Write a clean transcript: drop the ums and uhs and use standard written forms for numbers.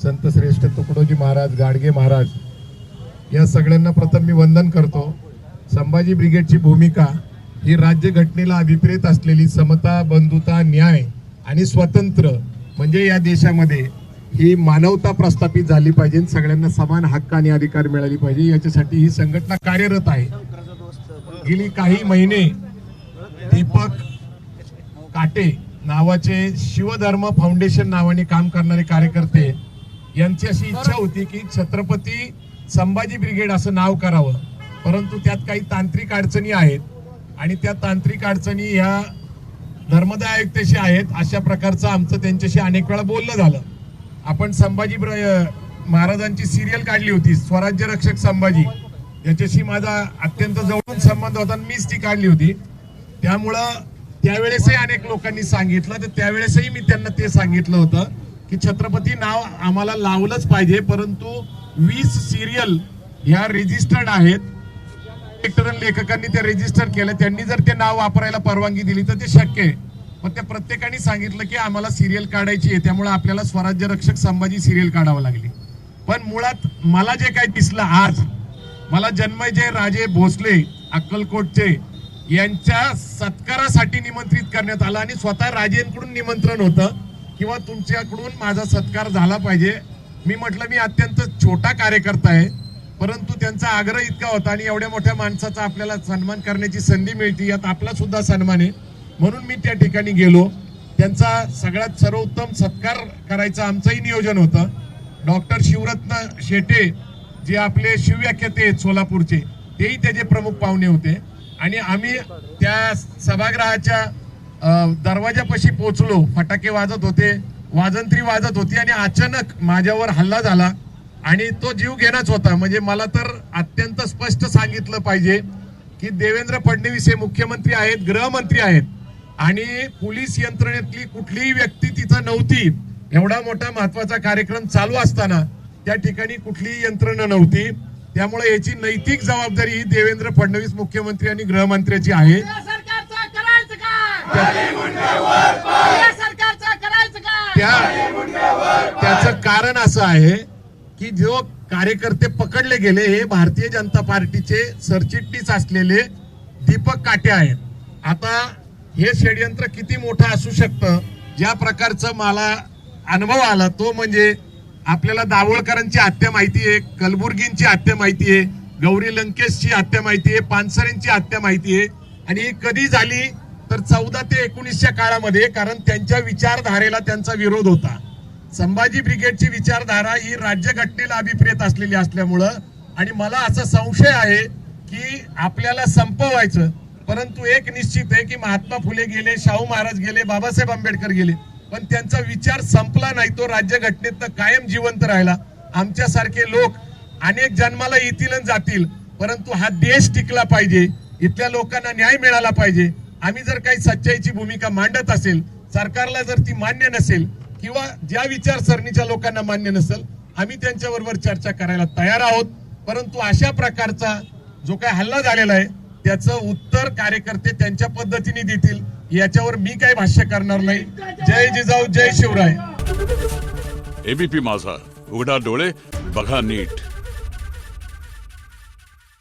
संत श्रेष्ठ तुकडोजी महाराज, गाडगे महाराज या सगळ्यांना प्रथम मी वंदन करतो। संभाजी ब्रिगेडची भूमिका ही राज्य घटनेला अभिप्रेत असलेली समता, बंधुता, न्याय आणि स्वतंत्र म्हणजे या देशामध्ये ही मानवता प्रस्थापित झाली पाहिजे, सगळ्यांना समान हक्क आणि अधिकार मिळाले पाहिजे, याच्यासाठी ही संघटना कार्यरत आहे। गेली काही महिने दीपक काटे नावाचे शिवधर्म फाउंडेशन नावाने काम करणारे कार्यकर्ते यांची अशी इच्छा होती की छत्रपती संभाजी ब्रिगेड असं नाव करावं, परंतु त्यात काही तांत्रिक अडचणी आहेत आणि त्या तांत्रिक अडचणी ह्या धर्मदाय आयुक्ताशी आहेत। अशा प्रकारचं आमचं त्यांच्याशी अनेक वेळा बोलणं झालं। आपण संभाजी महाराजांची सिरियल काढली होती स्वराज्य रक्षक संभाजी, याच्याशी माझा अत्यंत जवळून संबंध होता, मीच ती काढली होती। त्यामुळं त्यावेळेसही अनेक लोकांनी सांगितलं, तर त्यावेळेसही मी त्यांना ते सांगितलं होतं की छत्रपती नाव आम्हाला लावलंच पाहिजे, परंतु 20 सिरियल ह्या रजिस्टर्ड आहेत, लेखकांनी ते रजिस्टर केलं, त्यांनी जर ते नाव वापरायला परवानगी दिली तर ते शक्य आहे। पण त्या प्रत्येकाने सांगितलं की आम्हाला सिरियल काढायची आहे, त्यामुळे आपल्याला स्वराज्य रक्षक संभाजी सिरियल काढावं लागली। पण मुळात मला जे काही दिसलं, आज मला जन्मजय राजे भोसले अक्कलकोटचे यांच्या सत्कारासाठी निमंत्रित करण्यात आलं आणि स्वतः राजेंकडून निमंत्रण होतं किंवा तुमच्याकडून माझा सत्कार झाला पाहिजे। मी म्हटलं मी अत्यंत छोटा कार्यकर्ता आहे, परंतु त्यांचा आग्रह इतका होता आणि एवढ्या मोठ्या माणसाचा आपल्याला सन्मान करण्याची संधी मिळते, यात आपला सुद्धा सन्मान आहे, म्हणून मी त्या ठिकाणी गेलो। त्यांचा सगळ्यात सर्वोत्तम सत्कार करायचं आमचंही नियोजन होतं। डॉक्टर शिवरत्न शेटे जे आपले शिवव्याख्याते आहेत सोलापूरचे, तेही त्याचे प्रमुख पाहुणे होते आणि आम्ही त्या सभागृहाच्या दरवाजापाशी पोहोचलो, फटाके वाजत होते, वाजंत्री वाजत होती आणि अचानक माझ्यावर हल्ला झाला आणि तो जीव घेणाच होता। म्हणजे मला तर अत्यंत स्पष्ट सांगितलं पाहिजे की देवेंद्र फडणवीस हे मुख्यमंत्री आहेत, गृहमंत्री आहेत आणि पोलीस यंत्रणेतली कुठलीही व्यक्ती तिथं नव्हती। एवढा मोठा महत्वाचा कार्यक्रम चालू असताना त्या ठिकाणी कुठलीही यंत्रणा नव्हती, त्यामुळे याची नैतिक जबाबदारी ही देवेंद्र फडणवीस मुख्यमंत्री आणि गृहमंत्र्याची आहे। त्याचं कारण असं आहे की जो कार्यकर्ते पकडले गेले हे भारतीय जनता पार्टीचे सरचिटणीस असलेले दीपक काटे आहेत। आता हे षडयंत्र किती मोठं असू शकतं, ज्या प्रकारचं मला अनुभव आला तो म्हणजे आपल्याला दाभोळकरांची हत्या माहिती आहे, कलबुर्गींची हत्या माहिती आहे, गौरी लंकेशची हत्या माहिती आहे, पानसरेंची हत्या माहिती आहे आणि ही कधी झाली तर 14 ते 19च्या काळामध्ये, कारण त्यांच्या विचारधारेला त्यांचा विरोध होता। संभाजी ब्रिगेडची विचारधारा ही राज्यघटनेला अभिप्रेत असलेली असल्यामुळं आणि मला असा संशय आहे की आपल्याला संपवायचं, परंतु एक निश्चित आहे की महात्मा फुले गेले, शाहू महाराज गेले, बाबासाहेब आंबेडकर गेले, पण त्यांचा विचार संपला नाही, तो राज्यघटनेतनं कायम जिवंत राहिला। आमच्यासारखे लोक अनेक जन्माला येतील आणि जातील, परंतु हा देश टिकला पाहिजे, इथल्या लोकांना न्याय मिळाला पाहिजे। आम्ही जर काही सच्चाईची भूमिका मांडत असेल, सरकारला जर ती मान्य नसेल किंवा ज्या विचारसरणीच्या लोकांना मान्य नसेल, आम्ही त्यांच्याबरोबर चर्चा करायला तयार आहोत, परंतु अशा प्रकारचा जो काही हल्ला झालेला आहे त्याचं उत्तर कार्यकर्ते त्यांच्या पद्धतीने देतील, याच्यावर मी काही भाष्य करणार नाही। जय जिजाऊ, जय शिवराय। एबीपी माझा, उघडा डोळे बघा नीट।